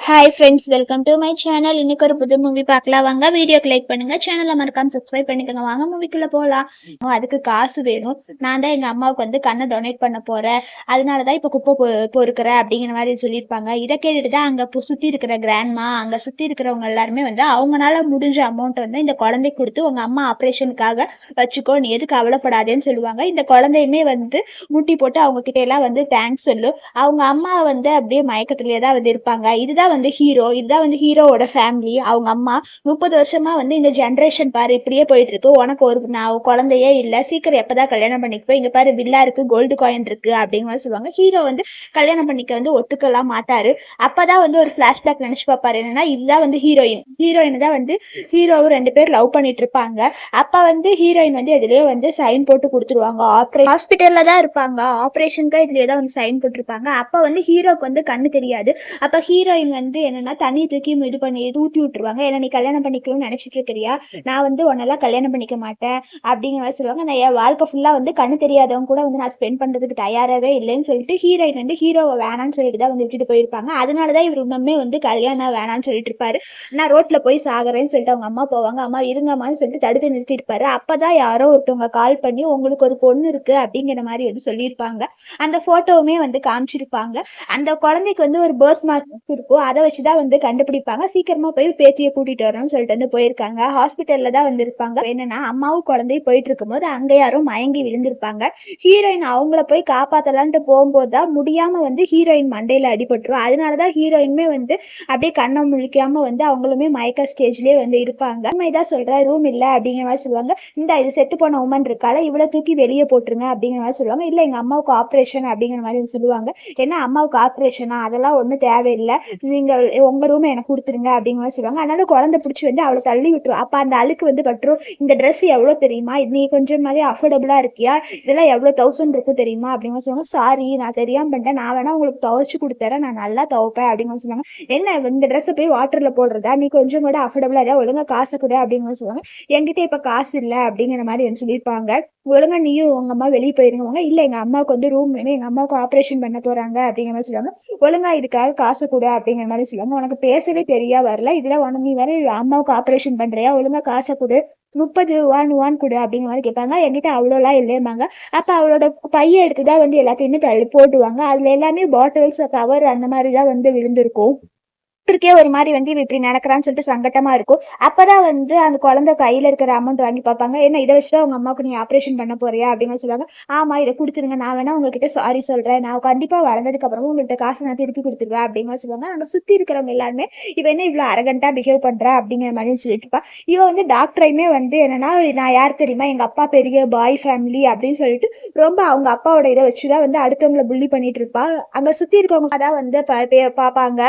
Hi friends, welcome to my channel. இன்னைக்கு ஒரு புது மூவி பார்க்கலாம் வாங்க. வீடியோக்கு லைக் பண்ணுங்க, சேனலை மறக்காம சப்ஸ்கிரைப் பண்ணிக்கோங்க. வாங்க மூவிக்குள்ள போகலாம். அதுக்கு காசு வேணும். நான் தான் எங்கள் அம்மாவுக்கு வந்து கண்ணை டொனேட் பண்ண போகிறேன், அதனால தான் இப்போ குப்பை பொறுக்கிறேன் அப்படிங்கிற மாதிரி சொல்லியிருப்பாங்க. இதை கேட்டுட்டு தான் அங்கே சுற்றி இருக்கிற கிராண்ட்மா, அங்கே சுற்றி இருக்கிறவங்க எல்லாருமே வந்து அவங்களால முடிஞ்ச அமௌண்ட் வந்து இந்த குழந்தைக்கு கொடுத்து உங்கள் அம்மா ஆப்ரேஷனுக்காக வச்சுக்கோ, நீ எதுக்கு கவலைப்படாதேன்னு சொல்லுவாங்க. இந்த குழந்தையுமே வந்து முட்டி போட்டு அவங்க கிட்ட எல்லாம் வந்து தேங்க்ஸ் சொல்லு. அவங்க அம்மா வந்து அப்படியே மயக்கத்திலேயே தான் வந்து இருப்பாங்க. இதுதான் வந்து இதுதான் வந்து ஹீரோவோட ஃபேமிலி. அவங்க அம்மா 30 வருஷமா வந்து இந்த ஜென்ரேஷன் பாரு இப்படியே போயிட்டு இருக்கு, உனக்கு ஒரு குழந்தையே இல்லை, சீக்கிரம் எப்பதான் கல்யாணம் பண்ணிக்குப்போ, இங்க பாரு வில்லா இருக்கு, கோல்டு காயின் இருக்கு அப்படிங்கிற மாதிரி சொல்லுவாங்க. ஹீரோ வந்து கல்யாணம் பண்ணிக்க வந்து ஒத்துக்கலாம் மாட்டாரு. அப்பதான் வந்து ஒரு பிளாஷ்பேக் நினைச்சு பார்ப்பாரு. என்னன்னா இதுதான் வந்து ஹீரோயின் தான் வந்து ஹீரோவும் 2 பேர் லவ் பண்ணிட்டு இருப்பாங்க. அப்ப வந்து ஹீரோயின் வந்து எதுலயோ வந்து சைன் போட்டு கொடுத்துருவாங்க. ஹாஸ்பிட்டல்ல தான் இருப்பாங்க, ஆப்ரேஷனுக்கு இதுலயே தான் வந்து சைன் போட்டிருப்பாங்க. அப்ப வந்து ஹீரோக்கு வந்து கண்ணு தெரியாது. அப்ப ஹீரோயின் வந்து என்னன்னா தண்ணி தூக்கி இது பண்ணி ஊற்றி விட்டுருவாங்க. ஏன்னா நீ கல்யாணம் பண்ணிக்கணும்னு நினைச்சிட்டு இருக்கிறியா, நான் வந்து உன்னெல்லாம் கல்யாணம் பண்ணிக்க மாட்டேன் அப்படிங்கிற மாதிரி சொல்லுவாங்க. நான் என் வாழ்க்கை ஃபுல்லா வந்து கண்ணு தெரியாதவங்க கூட வந்து நான் ஸ்பெண்ட் பண்றதுக்கு தயாராகவே இல்லைன்னு சொல்லிட்டு ஹீரோயின் வந்து ஹீரோவை வேணான்னு சொல்லிட்டு தான் வந்து விட்டுட்டு போயிருப்பாங்க. அதனாலதான் இவர் இன்னுமே வந்து கல்யாணம் வேணான்னு சொல்லிட்டு இருப்பாரு. நான் ரோட்ல போய் சாகுறேன்னு சொல்லிட்டு அவங்க அம்மா போவாங்க. அம்மா இருங்கம்மான்னு சொல்லிட்டு தடுத்து நிறுத்திருப்பாரு. அப்பதான் யாரோ ஒருத்தவங்க கால் பண்ணி உங்களுக்கு ஒரு பொண்ணு இருக்கு அப்படிங்கிற மாதிரி வந்து சொல்லியிருப்பாங்க. அந்த போட்டோவுமே வந்து காமிச்சிருப்பாங்க. அந்த குழந்தைக்கு வந்து ஒரு பர்த் மார்க் இருக்கும், அதை வச்சுதான் வந்து கண்டுபிடிப்பாங்க. சீக்கிரமா போய் பேத்தியை கூட்டிட்டு வரணும்னு சொல்லிட்டு வந்து போயிருக்காங்க. ஹாஸ்பிட்டல்ல தான் வந்திருப்பாங்க. என்னன்னா அம்மாவும் குழந்தையும் போயிட்டு இருக்கும்போது அங்க யாரும் மயங்கி விழுந்திருப்பாங்க. ஹீரோயின் அவங்கள போய் காப்பாத்தலான்ட்டு போகும்போது தான் முடியாம வந்து ஹீரோயின் மண்டையில அடிபட்டுரும். அதனாலதான் ஹீரோயினுமே வந்து அப்படியே கண்ணை முழிக்காம வந்து அவங்களுமே மயக்க ஸ்டேஜ்லயே வந்து இருப்பாங்க. உண்மைதான் சொல்ற, ரூம் இல்ல அப்படிங்கிற மாதிரி சொல்லுவாங்க. இந்த இது செத்து போன உமன் இருக்கால, இவ்வளவு தூக்கி வெளியே போட்டுருங்க அப்படிங்கிற மாதிரி சொல்லுவாங்க. இல்ல எங்க அம்மாவுக்கு ஆப்ரேஷன் அப்படிங்கிற மாதிரி சொல்லுவாங்க. ஏன்னா அம்மாவுக்கு ஆப்ரேஷனா, அதெல்லாம் ஒண்ணும் தேவையில்லை, நீங்க உங்க ரூம் எனக்கு கொடுத்துருங்க அப்படிங்கிற மாதிரி சொல்லுவாங்க. அதனால குழந்தை பிடிச்சி வந்து அவளை தள்ளி விட்டுரும். அப்ப அந்த அழுக்கு வந்து பட்டுரும். இந்த ட்ரெஸ் எவ்வளவு தெரியுமா, நீ கொஞ்சம் மாதிரி அஃபோர்டபுளா இருக்கியா, இதெல்லாம் எவ்வளவு 1000 இருக்கும் தெரியுமா அப்படிங்கிற சொல்லுவாங்க. சாரி, நான் தெரியாம பண்ணிட்டேன், நான் வேணா உங்களுக்கு துவைச்சு கொடுத்துறேன், நான் நல்லா துவைப்பேன் அப்படிங்கிற சொல்லுவாங்க. என்ன இந்த ட்ரெஸ்ஸை போய் வாட்டர்ல போடுறதா, நீ கொஞ்சம் கூட அஃபோர்டபுளா இல்லையா, ஒழுங்கா காசு கூட அப்படிங்கிற சொல்லுவாங்க. என்கிட்ட இப்ப காசு இல்லை அப்படிங்கிற மாதிரி சொல்லியிருப்பாங்க. ஒழுங்கா நீயும் உங்க அம்மா வெளியே போயிருங்க. இல்ல எங்க அம்மாவுக்கு வந்து ரூம் வேணும், எங்க அம்மாவுக்கு ஆப்ரேஷன் பண்ண போறாங்க அப்படிங்கிற மாதிரி சொல்லுவாங்க. ஒழுங்கா இதுக்காக காசு கூட அப்படிங்கிற மாதிரி சொல்லுவாங்க. உனக்கு பேசவே தெரியா வரல, இதுல உனக்கு நீ வேற அம்மாவுக்கு ஆப்ரேஷன் பண்றியா, ஒழுங்கா காசை கொடு, 30 கொடு அப்படிங்கிற மாதிரி கேட்பாங்க. என்கிட்ட அவ்வளோலாம் இல்லையம்பாங்க. அப்ப அவளோட பைய எடுத்துதான் வந்து எல்லாத்தையுமே தள்ளி போட்டுவாங்க. அதுல எல்லாமே பாட்டில்ஸ், கவர் அந்த மாதிரிதான் வந்து விழுந்திருக்கும். இருக்கே ஒரு மாதிரி வந்து இப்படி நடக்கிறான்னு சொல்லிட்டு சங்கட்டமா இருக்கும். அப்பதான் வந்து அந்த குழந்தை கையில இருக்கிற அமௌண்ட் வாங்கி பார்ப்பாங்க. என்ன இதை வச்சுதான் உங்க அம்மாவுக்கு நீ ஆப்ரேஷன் பண்ண போறியா அப்படின்னு சொல்லுவாங்க. ஆமா, இதை கொடுத்துருங்க, நான் வேணா உங்ககிட்ட சாரி சொல்றேன், நான் கண்டிப்பா வளர்ந்ததுக்கு அப்புறமா உங்கள்கிட்ட காசு நான் திருப்பி கொடுத்துருவேன் அப்படின்னு சொல்லுவாங்க. அங்க சுத்தி இருக்கிறவங்க எல்லாருமே இவ என்ன இவ்வளவு அரகண்டா பிஹேவ் பண்றா அப்படிங்கிற மாதிரி சொல்லிட்டுப்பா. இவ வந்து டாக்டரையுமே வந்து என்னன்னா, நான் யார் தெரியுமா, எங்க அப்பா பெரிய பாய் ஃபேமிலி அப்படின்னு சொல்லிட்டு ரொம்ப அவங்க அப்பாவோட இதை வச்சுதான் வந்து அடுத்தவங்களை புள்ளி பண்ணிட்டு இருப்பா. அங்க சுத்தி இருக்கவங்க அதான் வந்து பாப்பாங்க.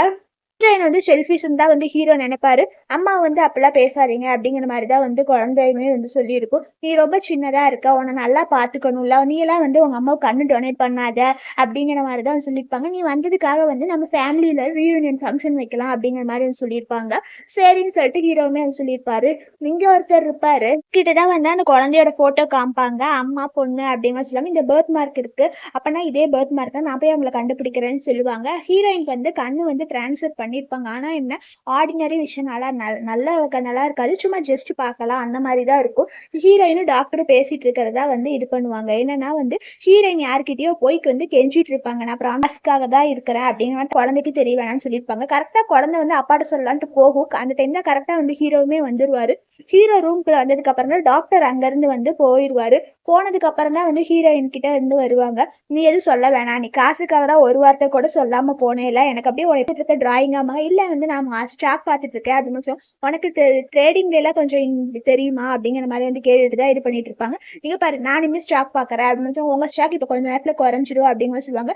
ஹீரோயின் வந்து செல்ஃபிஷ்ன்னு தான் வந்து ஹீரோ நினைப்பாரு. அம்மா வந்து அப்பெல்லாம் பேசாதீங்க அப்படிங்கிற மாதிரிதான் வந்து குழந்தையுமே வந்து சொல்லியிருக்கும். நீ ரொம்ப சின்னதா இருக்க, உன்னை நல்லா பாத்துக்கணும்ல, நீ எல்லாம் வந்து உங்க அம்மாவுக்கு கண்ணு டொனேட் பண்ணாத அப்படிங்கிற மாதிரிதான் சொல்லியிருப்பாங்க. நீ வந்ததுக்காக வந்து நம்ம ஃபேமிலியில ரீயூனியன் ஃபங்க்ஷன் வைக்கலாம் அப்படிங்கிற மாதிரி சொல்லியிருப்பாங்க. சரின்னு சொல்லிட்டு ஹீரோவுமே வந்து சொல்லியிருப்பாரு. இங்க ஒருத்தர் இருப்பாரு, கிட்டதான் வந்து அந்த குழந்தையோட போட்டோ காமிப்பாங்க. அம்மா பொண்ணு அப்படிங்கிற சொல்லுவாங்க. இந்த பர்த் மார்க் இருக்கு, அப்பனா இதே பர்த் மார்க், நான் போய் அவங்களை கண்டுபிடிக்கிறேன்னு சொல்லுவாங்க. ஹீரோயின் வந்து கண்ணு வந்து டிரான்ஸ்ஃபர் பண்ணிருப்பாங்க. ஆனா என்ன, ஆர்டினரி விஷயம், நல்ல கண்ணெல்லாம் இருக்காது, சும்மா ஜஸ்ட் பார்க்கலாம் அந்த மாதிரிதான் இருக்கும். ஹீரோயினும் டாக்டரும் பேசிட்டு இருக்கிறதா வந்து இது பண்ணுவாங்க. என்னன்னா வந்து ஹீரோயின் யார்கிட்டயோ போய்க்கு வந்து கெஞ்சிட்டு இருப்பாங்க, நான் ப்ராமிஸ்க்காக தான் இருக்கிறேன் அப்படின்னு குழந்தைக்கு தெரிய வேணாம்னு சொல்லியிருப்பாங்க. கரெக்டா குழந்தை வந்து அப்பாட்ட சொல்லலான்ட்டு போகும். அந்த டைம் தான் கரெக்டா வந்து ஹீரோவுமே வந்துருவாரு. ஹீரோ ரூம்குள்ள வந்ததுக்கு அப்புறம் தான் டாக்டர் அங்க இருந்து வந்து போயிடுவாரு. போனதுக்கு அப்புறம் தான் வந்து ஹீரோயின் கிட்ட இருந்து வருவாங்க. நீ எதுவும் சொல்ல வேணாம், நீ காசுக்காக தான் ஒரு வார்த்தை கூட சொல்லாம போனேல, எனக்கு அப்படியே உனக்கு இருக்க டிராயிங்காமா, இல்ல வந்து நான் ஸ்டாக் பார்த்துட்டு இருக்கேன் அப்படின்னு சொல்லி, உனக்கு ட்ரேடிங்ல எல்லாம் கொஞ்சம் தெரியுமா அப்படிங்கிற மாதிரி வந்து கேட்டுட்டு தான் இது பண்ணிட்டு இருப்பாங்க. நீங்க பாரு, நானுமே ஸ்டாக் பாக்குறேன் அப்படின்னு சொல்லி, உங்க ஸ்டாக் இப்ப கொஞ்சம் நேரத்துல குறைஞ்சிடும் அப்படின்னு சொல்லுவாங்க.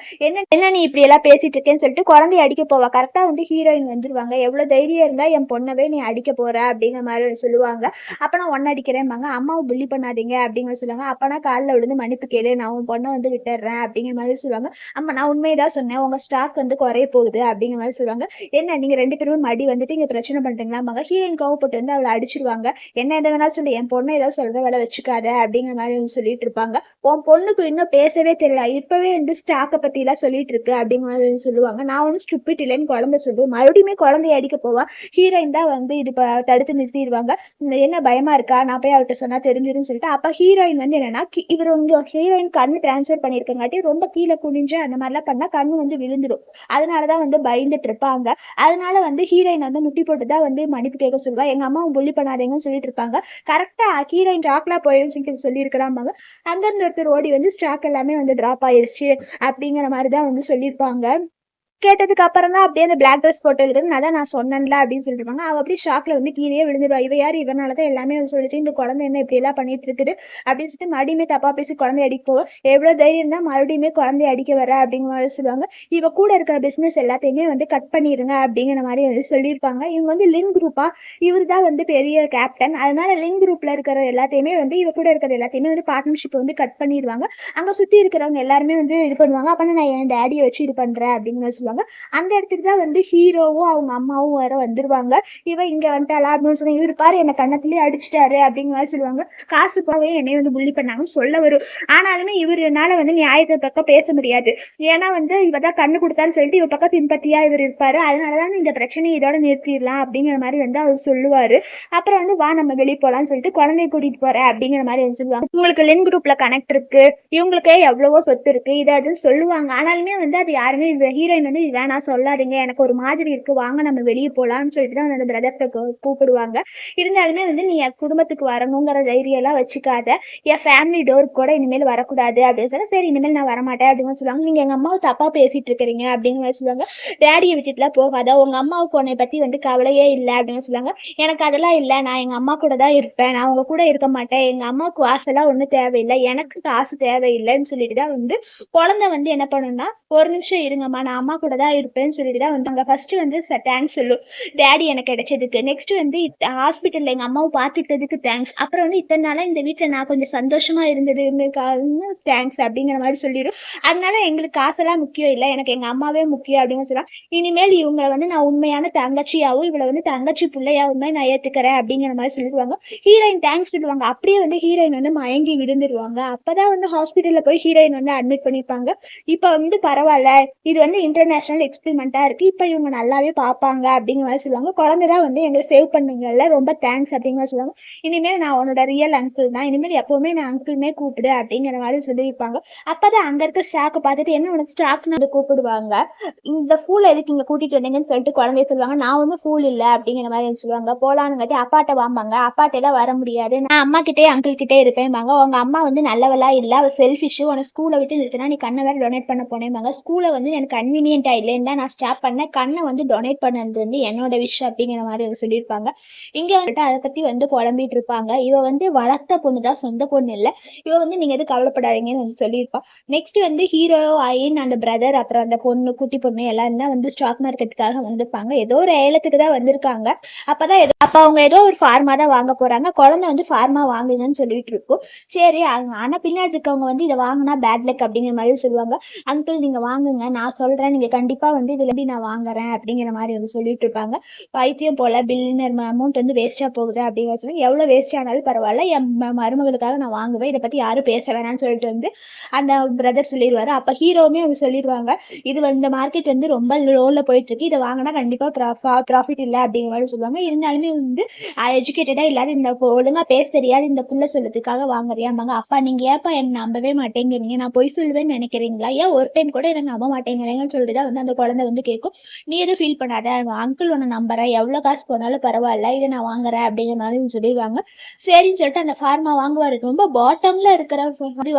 என்ன நீ இப்படி எல்லாம் பேசிட்டு இருக்கேன்னு சொல்லிட்டு குழந்தைய அடிக்க போவா. கரெக்டா வந்து ஹீரோயின் வந்துருவாங்க. எவ்வளவு தைரியம் இருந்தா என் பொண்ணவே நீ அடிக்க போற அப்படிங்கிற மாதிரி சொல்லுவாங்க. சொல்லுவாங்க. அப்ப நான் ஒன்னு அடிக்கிறேன்பாங்க. அம்மாவை புள்ளி பண்ணாதீங்க அப்படிங்கிற சொல்லுவாங்க. அப்பனா காலில் விழுந்து மன்னிப்பு கேளு, நான் உன் பொண்ணை வந்து விட்டுறேன் அப்படிங்கிற மாதிரி சொல்லுவாங்க. அம்மா நான் உண்மையதான் சொன்னேன், உங்க ஸ்டாக் வந்து குறைய போகுது அப்படிங்கிற மாதிரி சொல்லுவாங்க. என்ன நீங்க 2 பேரும் மடி வந்துட்டு இங்க பிரச்சனை பண்றீங்களாம்பாங்க. ஹீரோயின் கோவப்பட்டு வந்து அவளை அடிச்சிருவாங்க. என்ன எதை வேணாலும் சொல்லி என் பொண்ணை ஏதோ சொல்ற வேலை வச்சுக்காத அப்படிங்கிற மாதிரி வந்து சொல்லிட்டு இருப்பாங்க. உன் பொண்ணுக்கு இன்னும் பேசவே தெரியல, இப்பவே வந்து ஸ்டாக்கை பத்தி எல்லாம் சொல்லிட்டு இருக்கு அப்படிங்கிற மாதிரி வந்து சொல்லுவாங்க. நான் வந்து ஸ்டூபிட் இல்லைன்னு குழந்தை சொல்லு, மறுபடியுமே குழந்தைய அடிக்க போவா. ஹீரோயின் தான் வந்து இது தடுத்து நிறுத்திடுவாங்க. என்ன பயமா இருக்கா, நான் போய் அவர்கிட்ட சொன்னா தெரிஞ்சிடும் சொல்லிட்டு. அப்ப ஹீரோயின் வந்து என்னன்னா இவர் உங்க ஹீரோயின் கண்ணு டிரான்ஸ்ஃபர் பண்ணிருக்கங்காட்டி ரொம்ப கீழே குனிஞ்சு அந்த மாதிரிலாம் பண்ணா கண்ணு வந்து விழுந்துடும். அதனாலதான் வந்து பயந்துட்டு இருப்பாங்க. அதனால வந்து ஹீரோயின் வந்து முட்டி போட்டுதான் வந்து மன்னிப்பு கேட்க சொல்லுவா. எங்க அம்மா புள்ளி பண்ணாதீங்கன்னு சொல்லிட்டு இருப்பாங்க. கரெக்டா ஹீரோயின் டாக்லா போயின்னு சொல்லி இருக்கிறாங்க. அங்க இருந்து ஒருத்தர் ஓடி வந்து ஸ்டாக் எல்லாமே வந்து டிராப் ஆயிருச்சு அப்படிங்கிற மாதிரிதான் வந்து சொல்லியிருப்பாங்க. கேட்டதுக்கு அப்புறம் தான் அப்படியே அந்த பிளாக் ட்ரெஸ் போட்டு இருக்குது அதான் நான் சொன்னேன்ல அப்படின்னு சொல்லிருப்பாங்க. அவ அப்படியே ஷாக்ல வந்து கீழே விழுந்துருவா. இவ யார், இவனாலதான் எல்லாமே சொல்லிட்டு இந்த குழந்தை என்ன இப்படி எல்லாம் பண்ணிட்டு இருக்குது அப்படின்னு சொல்லிட்டு மறுபடியுமே தப்பா பேசி குழந்தைய அடிக்க போவோம். எவ்வளவு தைரியம் தான் மறுபடியுமே குழந்தைய அடிக்க வர அப்படிங்கிற மாதிரி சொல்லுவாங்க. இவ கூட இருக்கிற பிசினஸ் எல்லாத்தையுமே வந்து கட் பண்ணிடுங்க அப்படிங்கிற மாதிரி வந்து சொல்லியிருப்பாங்க. இவங்க வந்து லின் குரூப்பா, இவர் தான் வந்து பெரிய கேப்டன். அதனால லின் குரூப்ல இருக்கிற எல்லாத்தையுமே வந்து இவ கூட இருக்கிற எல்லாத்தையுமே வந்து பார்ட்னர்ஷிப் வந்து கட் பண்ணிடுவாங்க. அங்க சுத்தி இருக்கிறவங்க எல்லாருமே வந்து இது பண்ணுவாங்க. அப்ப நான் என் டேடியை வச்சு இது பண்றேன் அப்படின்னு சொல்லுவாங்க. அந்த இடத்துக்கு தான் வந்து ஹீரோவும் அவங்க அம்மாவும் வேற வந்துருவாங்க. இவ இங்க வந்துட்டாளா அப்படின்னு சொல்லி, இவரு பாரு என்ன கண்ணத்திலேயே அடிச்சுட்டாரு அப்படிங்கிற மாதிரி சொல்லுவாங்க. காசு போவே என்னை வந்து புள்ளி பண்ணாங்கன்னு சொல்ல வரும். ஆனாலுமே இவருனால வந்து நியாயத்தை பக்கம் பேச முடியாது. ஏன்னா வந்து இவதான் கண்ணு கொடுத்தான்னு சொல்லிட்டு இவ பக்கம் சிம்பத்தியா இவர் இருப்பாரு. அதனாலதான் இந்த பிரச்சனையை இதோட நிறுத்திடலாம் அப்படிங்கிற மாதிரி வந்து அவர் சொல்லுவாரு. அப்புறம் வந்து வா நம்ம வெளியே போலாம்னு சொல்லிட்டு குழந்தைய கூட்டிட்டு போறேன் அப்படிங்கிற மாதிரி வந்து சொல்லுவாங்க. உங்களுக்கு லின் குரூப்ல கனெக்ட் இருக்கு, இவங்களுக்கே எவ்வளவோ சொத்து இருக்கு, இதாதுன்னு சொல்லுவாங்க. ஆனாலுமே வந்து அது யாருமே ஹீரோயின் வந்து வேணா சொல்லாதீங்க, எனக்கு ஒரு மாதிரி இருக்கு, வாங்க நம்ம வெளியே போலாம்னு சொல்லிட்டு தான் அந்த பிரதர்கிட்ட கூப்பிடுவாங்க. இருந்தாலுமே வந்து நீ என் குடும்பத்துக்கு வரணுங்கிற தைரியம் எல்லாம் வச்சுக்காத, என் ஃபேமிலி டோருக்கு கூட இனிமேல் வரக்கூடாது அப்படின்னு சொல்ல. சரி இனிமேல் நான் வரமாட்டேன் அப்படின்னு சொல்லுவாங்க. நீங்க எங்க அம்மாவை தப்பா பேசிட்டு இருக்கிறீங்க அப்படின்னு சொல்லுவாங்க. டேடியை விட்டுட்டுலாம் போகாத, உங்க அம்மாவுக்கு உன்னை பத்தி வந்து கவலையே இல்லை அப்படின்னு சொல்லுவாங்க. எனக்கு அதெல்லாம் இல்லை, நான் எங்க அம்மா கூட தான் இருப்பேன், நான் உங்க கூட இருக்க மாட்டேன், எங்க அம்மாவுக்கு காசெல்லாம் ஒன்றும் தேவையில்லை, எனக்கு காசு தேவையில்லைன்னு சொல்லிட்டு தான் வந்து குழந்தை வந்து என்ன பண்ணுன்னா, ஒரு நிமிஷம் இருங்கம்மா நான் அம்மா கூட தான் இருப்பேன்னு சொல்லிட்டு தான் வந்து அங்கே ஃபர்ஸ்ட் வந்து தேங்க்ஸ் சொல்லும் டேடி எனக்கு கிடைச்சதுக்கு. நெக்ஸ்ட் வந்து ஹாஸ்பிட்டலில் எங்கள் அம்மாவை பார்த்துக்கிட்டதுக்கு தேங்க்ஸ். அப்புறம் வந்து இத்தனை நாளாக இந்த வீட்டில் நான் கொஞ்சம் சந்தோஷமா இருந்ததுன்னு தேங்க்ஸ் அப்படிங்கிற மாதிரி சொல்லிடும். அதனால எங்களுக்கு காசெல்லாம் முக்கியம் இல்லை, எனக்கு எங்கள் அம்மாவே முக்கியம் அப்படின்னு சொல்லலாம். இனிமேல் இவங்களை வந்து நான் உண்மையான தங்கச்சியாகவும் இவளை வந்து தங்கச்சி பிள்ளையாவுமே நான் ஏற்றுக்கிறேன் அப்படிங்கிற மாதிரி சொல்லிடுவாங்க. ஹீரோயின் தேங்க்ஸ் சொல்லுவாங்க. அப்படியே வந்து ஹீரோயின் வந்து மயங்கி விழுந்துருவாங்க. அப்போதான் வந்து ஹாஸ்பிட்டலில் போய் ஹீரோயின் வந்து அட்மிட் பண்ணியிருப்பாங்க. இப்போ வந்து பரவாயில்ல, இது வந்து இன்டர்நேஷனல் எக்ஸ்பெரிமெண்டா இருக்கு, இப்போ இவங்க நல்லாவே பார்ப்பாங்க அப்படிங்கிற மாதிரி சொல்லுவாங்க. குழந்தைதான் வந்து எங்களை சேவ் பண்ணுங்கல்ல, ரொம்ப தேங்க்ஸ் அப்படிங்கிற மாதிரி சொல்லுவாங்க. இனிமேல் நான் உன்னோட ரியல் அங்கிள் தான், இனிமேல் எப்பவுமே நான் அங்கிள்மே கூப்பிடு அப்படிங்கிற மாதிரி சொல்லியிருப்பாங்க. அப்பதான் அங்க இருக்க ஸ்டாக்கை பார்த்துட்டு என்ன உனக்கு ஸ்டாக்னு வந்து கூப்பிடுவாங்க. இந்த ஃபூல் எதுக்கு இங்க கூட்டிட்டு வந்தீங்கன்னு சொல்லிட்டு குழந்தைய சொல்லுவாங்க. நான் வந்து ஃபூல் இல்லை அப்படிங்கிற மாதிரி சொல்லுவாங்க. போலான்னு கட்டி அப்பாட்ட வாம்பாங்க. அப்பாட்டெல்லாம் வர முடியாது, நான் அம்மா கிட்டே அங்கிள் கிட்டே இருப்பேன்பாங்க. உங்க அம்மா வந்து நல்லவளா இல்லை, அவள் செல்ஃபிஷு, உன ஸ்கூலை விட்டு நிறுத்தினா நீ கண்ணை வேற டொனேட் பண்ண போனேன்பாங்க. ஸ்கூலை வந்து எனக்கு கன்வீனியன்ட்டா இல்லைன்னு தான் நான் ஸ்டாப் பண்ணேன், கண்ணை வந்து டொனேட் பண்ணது வந்து என்னோட விஷயம் அப்படிங்கிற மாதிரி சொல்லியிருப்பாங்க. இங்க வந்துட்டு அதை பத்தி வந்து புலம்பிட்டு இருப்பாங்க. இவ வந்து வளர்த்த பொண்ணு தான், சொந்த பொண்ணு இல்லை. இவ வந்து நீங்க எது கவலைப்படாதீங்கன்னு வந்து சொல்லியிருப்பா. நெக்ஸ்ட் வந்து ஹீரோ ஐன் அந்த பிரதர் அப்புறம் அந்த பொண்ணு குட்டி பொண்ணு எல்லாரும் தான் வந்து ஸ்டாக் மார்க்கெட்டுக்காக வந்திருப்பாங்க. ஏதோ ஒரு ஏலத்துக்கு தான் வந்திருக்காங்க. அப்ப அவங்க ஏதோ ஒரு ஃபார்மா தான் வாங்க போறாங்க. குழந்தை வந்து ஃபார்மா வாங்குங்கன்னு சொல்லிட்டு இருக்கும். சரி ஆனா பின்னாடி இருக்கவங்க வந்து இதை வாங்கினா பேட் லக் அப்படிங்கிற மாதிரி சொல்லுவாங்க. அங்கிள் நீங்க வாங்குங்க, நான் சொல்றேன், நீங்க கண்டிப்பா வந்து இதுல இருந்து நான் வாங்குறேன் அப்படிங்கிற மாதிரி வந்து சொல்லிட்டு இருப்பாங்க. பைத்தியம் போல பில்லியனர் அமௌண்ட் வந்து வேஸ்டா போகுது அப்படிங்கிற சொல்லி, எவ்வளவு வேஸ்ட் ஆனாலும் பரவாயில்ல, என் மருமகளுக்காக நான் வாங்குவேன், இதை பத்தி யாரும் பேச வேணாம்னு சொல்லிட்டு வந்து அந்த பிரதர் சொல்லிடுவாரு. அப்ப ஹீரோவுமே அவங்க சொல்லிடுவாங்க, இது இந்த மார்க்கெட் வந்து ரொம்ப லோல போயிட்டு இருக்கு, இதை வாங்கினா கண்டிப்பா ப்ராஃபிட் இல்லை அப்படிங்கிற மாதிரி சொல்லுவாங்க. இருந்தாலுமே வந்து எஜுகேட்டடா இல்லாத இந்த ஒழுங்கா பேச தெரியாது இந்த புள்ள சொல்லதுக்காக வாங்குறியாம்பாங்க. அப்பா நீங்க ஏப்பா என்ன நம்பவே மாட்டேங்கிறீங்க, நான் பொய் சொல்லுவேன்னு நினைக்கிறீங்களா, ஏன் ஒரு டைம் கூட என்ன நம்ப மாட்டேங்கிறீங்கன்னு சொல்லிட்டு தான் வந்து அந்த குழந்தை வந்து கேட்கும். நீ எதுவும் ஃபீல் பண்ணாத, அங்கிள் உன்னை நம்புறேன், எவ்வளவு காசு போனாலும் பரவாயில்ல, இதை நான் வாங்குறேன் அப்படிங்கிற மாதிரி சொல்லிடுவாங்க. சரின்னு சொல்லிட்டு அந்த ஃபார்மா வாங்குவாரு. ரொம்ப பாட்டம்ல இருக்கிற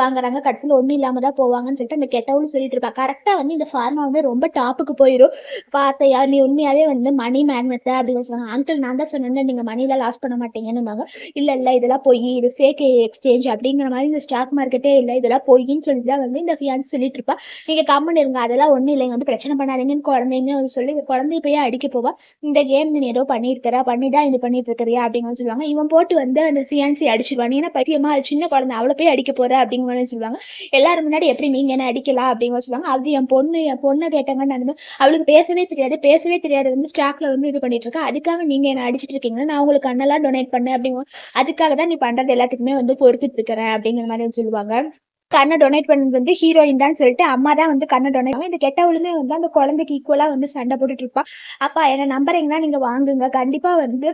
வாங்குறாங்க, கடைசியில் ஒன்றும் இல்லாம தான் போவாங்கன்னு சொல்லிட்டு அந்த கெட்டவளும் சொல்லிட்டு இருப்பா. கரெக்டா வந்து இந்த ஃபார்மா வந்து ரொம்ப டாப்புக்கு போயிடும். பார்த்தையா நீ உண்மையாவே வந்து மணி மேக்னெட் அப்படின்னு சொல்லுவாங்க. அங்கிள் நான் தான் சொன்னேன் நீங்க மணில லாஸ் பண்ண மாட்டீங்கன்னு. இல்ல இதெல்லாம் போய் இது ஃபேக் எக்ஸ்சேஞ்ச் அப்படிங்கிற மாதிரி இந்த ஸ்டாக் மார்க்கெட்டே இல்லை, இதெல்லாம் பொய்ன்னு சொல்லிட்டு தான் வந்து இந்த ஃபியான்ஸ் சொல்லிட்டு இருப்பா. நீங்க கம்மன் இருங்க, அதெல்லாம் ஒன்றும் இல்லைங்க, வந்து பிரச்சனை பண்ணாதீங்கன்னு குழந்தையுமே வந்து சொல்லி குழந்தைய போய் அடிக்க போவா. இந்த கேம் நீ ஏதோ பண்ணிருக்கா பண்ணிதான் இது பண்ணிட்டு இருக்கிறியா அப்படின்னு சொல்லுவாங்க. இவன் போட்டு வந்து அந்த ஃபியான்சி அடிச்சிருவான். ஏன்னா பைத்தியமா அது சின்ன குழந்தை அவளை போய் அடிக்க போற அப்படிங்கிற மாதிரி சொல்லுவாங்க. எல்லாரும் முன்னாடி எப்படி நீங்க என்ன அடிக்கலாம் அப்படின்னு சொல்லுவாங்க. அது என் பொண்ணை கேட்டாங்கன்னு அவளுக்கு பேசவே தெரியாது வந்து ஸ்டாக்ல வந்து இது பண்ணிட்டு இருக்கா. அதுக்காக நீங்க என்ன அடிச்சிட்டு இருக்கீங்கன்னா நான் உங்களுக்கு கண்ணெல்லாம் டொனேட் பண்ணேன் அப்படிங்க. அதுக்காக தான் நீ பண்றது எல்லாத்துக்குமே வந்து பொறுத்துட்டு இருக்கிறேன் அப்படிங்கிற மாதிரி சொல்லுவாங்க. கண்ணை டொனேட் பண்ணது வந்து ஹீரோயின் தான் சொல்லிட்டு அம்மா தான் வந்து கண்ணை டொனேட் இந்த கெட்டவளுமே வந்து அந்த குழந்தைக்கு ஈக்குவலா வந்து சண்டை போட்டுட்டு இருப்பா. அப்பா என்ன நம்புறீங்கன்னா நீங்க வாங்குங்க, கண்டிப்பா வந்து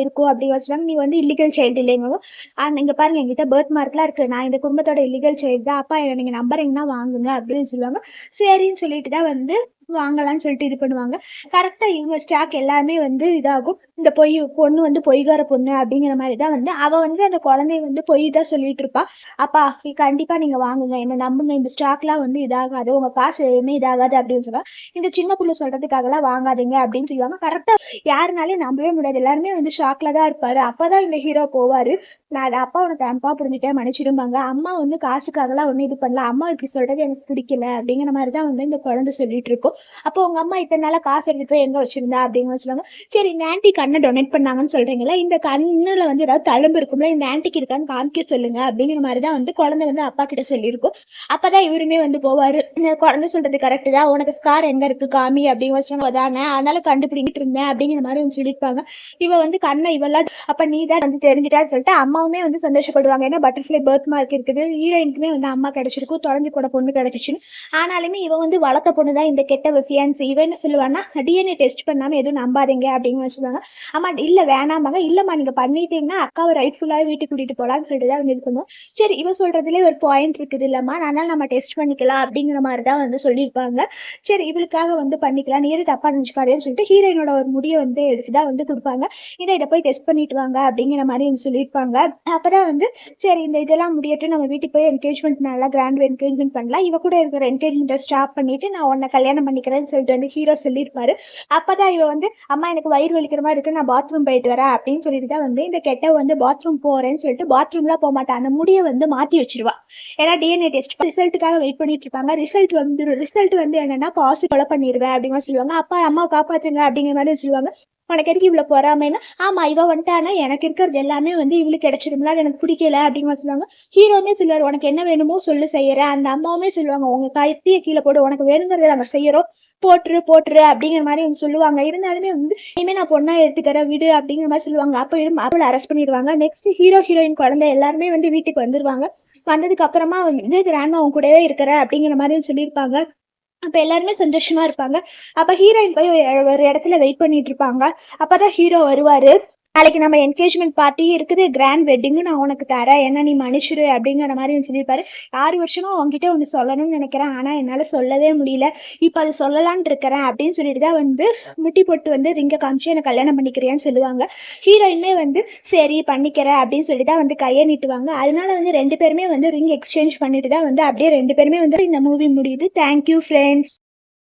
இருக்கும் அப்படின்னு வச்சுட்டாங்க. நீ வந்து இல்லீகல் சைல்டு இல்லைங்க, இங்க பாருங்க என்கிட்ட பர்த் மார்க்லாம் இருக்கு, நான் இந்த குடும்பத்தோட இல்லீகல் சைல்டு தான், அப்பா என்ன நீங்க நம்புறீங்கன்னா வாங்குங்க அப்படின்னு சொல்லுவாங்க. சரின்னு சொல்லிட்டு தான் வந்து வாங்கலாம்னு சொல்லிட்டு இது பண்ணுவாங்க. கரெக்டா இவங்க ஸ்டாக் எல்லாமே வந்து இதாகும். இந்த பொண்ணு வந்து பொய்கார பொண்ணு அப்படிங்கிற மாதிரி தான் வந்து அவ வந்து அந்த குழந்தைய வந்து பொய் தான் சொல்லிட்டு இருப்பா. அப்பா கண்டிப்பா நீங்க வாங்குங்க, என்ன நம்புங்க, இந்த ஸ்டாக்லாம் வந்து இதாகாது, உங்க காசு எதுவுமே இதாகாது அப்படின்னு சொல்லுவாங்க. இந்த சின்ன புள்ள சொல்றதுக்காகலாம் வாங்காதீங்க அப்படின்னு சொல்லுவாங்க. கரெக்டா யாருனாலையும் நம்பவே முடியாது, எல்லாருமே வந்து ஷாக்ல தான் இருப்பாரு. அப்பதான் இந்த ஹீரோ போவாரு. நான் அப்பா உனக்கு தப்பா புரிஞ்சுட்டேன் மன்னிச்சிடும்பாங்க. அம்மா வந்து காசுக்காகலாம் ஒன்றும் இது பண்ணல, அம்மா இப்படி சொல்றது எனக்கு பிடிக்கல அப்படிங்கிற மாதிரி தான் வந்து இந்த குழந்தை சொல்லிட்டு இருக்கும். அப்போ உங்க அம்மா இத்தனை நாளா காசு எடுத்துட்டு போய் எங்க வச்சிருந்தா அப்படின்னு சொல்லுவாங்க. சரி இந்த ஆன்டி கண்ணை டொனேட் பண்ணாங்கன்னு சொல்றீங்களா, இந்த கண்ணுல வந்து ஏதாவது தழும்பு இருக்கும்ல, இந்த ஆன்டிக்கு இருக்கான்னு காமிக்க சொல்லுங்க அப்படிங்கிற மாதிரிதான் வந்து குழந்தை வந்து அப்பா கிட்ட சொல்லியிருக்கும். அப்பதான் இவருமே வந்து போவாரு. குழந்தை சொல்றது கரெக்ட் தான், உனக்கு ஸ்கார் எங்க இருக்கு காமி அப்படின்னு வச்சுருவாங்க. அதானே அதனால கண்டுபிடிக்கிட்டு இருந்தேன் அப்படிங்கிற மாதிரி வந்து சொல்லியிருப்பாங்க. இவ வந்து கண்ணை இவெல்லாம் அப்ப நீ தான் வந்து தெரிஞ்சுட்டான்னு சொல்லிட்டு அம்மாவுமே வந்து சந்தோஷப்படுவாங்க. ஏன்னா பட்டர்ஃபிளை பர்த் மார்க் இருக்குது, ஹீரோயினுக்குமே வந்து அம்மா கிடைச்சிருக்கும், தொலைஞ்சு போன பொண்ணு கிடைச்சிச்சுன்னு. ஆனாலுமே இவ வந்து வளர்த்த பொண்ணு தான் இந்த கெட்ட ஃபியான்சி. இவ என்ன சொல்லுவான்னா டிஎன்ஏ டெஸ்ட் பண்ணாம எதுவும் நம்பாதீங்க அப்படின்னு சொல்லுவாங்க. ஆமா இல்ல வேணாமாங்க, இல்லம்மா நீங்க பண்ணிட்டீங்கன்னா அக்காவை ரைட்ஃபுல்லாவே வீட்டுக்கு கூட்டிட்டு போலான்னு சொல்லிட்டு தான் வந்து இது பண்ணுவோம். சரி இவ சொல்றதுலேயே ஒரு பாயிண்ட் இருக்குது இல்லம்மா, அதனால நம்ம டெஸ்ட் பண்ணிக்கலாம் அப்படிங்கிற மாதிரி தான் வந்து சொல்லியிருப்பாங்க. சரி இவளுக்காக வந்து பண்ணிக்கலாம், நீ எது தப்பா நினைச்சுக்காதேன்னு சொல்லிட்டு ஹீரோயினோட ஒரு முடியை வந்து எடுத்துதான் வந்து கொடுப்பாங்க. இதை போய் டெஸ்ட் பண்ணிட்டு வாங்க அப்படிங்கிற மாதிரி சொல்லியிருப்பாங்க. அப்பதான் வந்து சரி இந்த இதெல்லாம் முடியட்டும், நம்ம வீட்டுக்கு போய் என்கேஜ்மெண்ட் நல்லா கிராண்ட் என்கேஜ்மெண்ட் பண்ணலாம், இவ கூட இருக்கிற என்கேஜ்மெண்ட்டை ஸ்டாப் பண்ணிட்டு நான் உன்னை கல்யாணம் பண்ணிக்கிறேன்னு சொல்லிட்டு வந்து ஹீரோ சொல்லியிருப்பாரு. அப்பதான் இவ வந்து அம்மா எனக்கு வயிறு வலிக்கிற மாதிரி இருக்கு, நான் பாத்ரூம் போயிட்டு வரேன் அப்படின்னு சொல்லிட்டு தான் வந்து இந்த கெட்ட வந்து பாத்ரூம் போறேன்னு சொல்லிட்டு பாத்ரூம்லாம் போக மாட்டா, அந்த முடியை வந்து மாத்தி வச்சிருவா. ஏன்னா டிஎன்ஏ டெஸ்ட் ரிசல்ட்டுக்காக வெயிட் பண்ணிட்டு இருப்பாங்க. ரிசல்ட் வந்து என்னன்னா பாசிட்டிவ் கொலை பண்ணிடுவேன் அப்படிங்கிற சொல்லுவாங்க. அப்பா அம்மா காப்பாத்துங்க அப்படிங்கிற மாதிரி சொல்லுவாங்க. உனக்கு எதுக்கு இவ்வளவு பொறாமைன்னா, ஆமா இவ வந்துட்டானா எனக்கு இருக்கிறது எல்லாமே வந்து இவளுக்கு கிடைச்சிருங்களா, அது எனக்கு பிடிக்கல அப்படிங்கிற சொல்லுவாங்க. ஹீரோமே சொல்லுவாரு உனக்கு என்ன வேணுமோ சொல்லு செய்யறேன். அந்த அம்மாவுமே சொல்லுவாங்க உங்க கைத்திய கீழே போடு, உனக்கு வேணுங்கிறத நாங்க செய்யறோம், போட்டுரு அப்படிங்கிற மாதிரி சொல்லுவாங்க. இருந்தாலுமே வந்து இனிமே நான் பொண்ணா எடுத்துக்கிறேன் விடு அப்படிங்கிற மாதிரி சொல்லுவாங்க. அப்ப அவளை அரெஸ்ட் பண்ணிடுவாங்க. நெக்ஸ்ட் ஹீரோயின் குழந்தை எல்லாருமே வந்து வீட்டுக்கு வந்துருவாங்க. வந்ததுக்கு அப்புறமா வந்து கிராண்ட்மா அவங்க கூடவே இருக்கிற அப்படிங்கிற மாதிரி சொல்லியிருப்பாங்க. அப்ப எல்லாருமே சந்தோஷமா இருப்பாங்க. அப்ப ஹீரோயின் போய் ஒரு இடத்துல வெயிட் பண்ணிட்டு இருப்பாங்க. அப்பதான் ஹீரோ வருவாரு. நாளைக்கு நம்ம என்கேஜ்மெண்ட் பார்ட்டி இருக்குது, கிராண்ட் வெட்டிங்கு நான் உனக்கு தரேன், என்ன நீ மன்னிச்சிடு அப்படிங்கிற மாதிரி சொல்லியிருப்பாரு. 6 வருஷமா உங்ககிட்ட ஒன்று சொல்லணும்னு நினைக்கிறேன், ஆனா என்னால சொல்லவே முடியல, இப்ப அது சொல்லலான்னு இருக்கிறேன் அப்படின்னு சொல்லிட்டு தான் வந்து முட்டி போட்டு வந்து ரிங்க காமிச்சு எனக்கு கல்யாணம் பண்ணிக்கிறியான்னு சொல்லுவாங்க. ஹீரோயின்மே வந்து சரி பண்ணிக்கிறேன் அப்படின்னு சொல்லி தான் வந்து கையை நீட்டுவாங்க. அதனால வந்து 2 பேருமே வந்து ரிங் எக்ஸ்சேஞ்ச் பண்ணிட்டு தான் வந்து அப்படியே 2 பேருமே வந்து இந்த மூவி முடியுது. Thank you friends.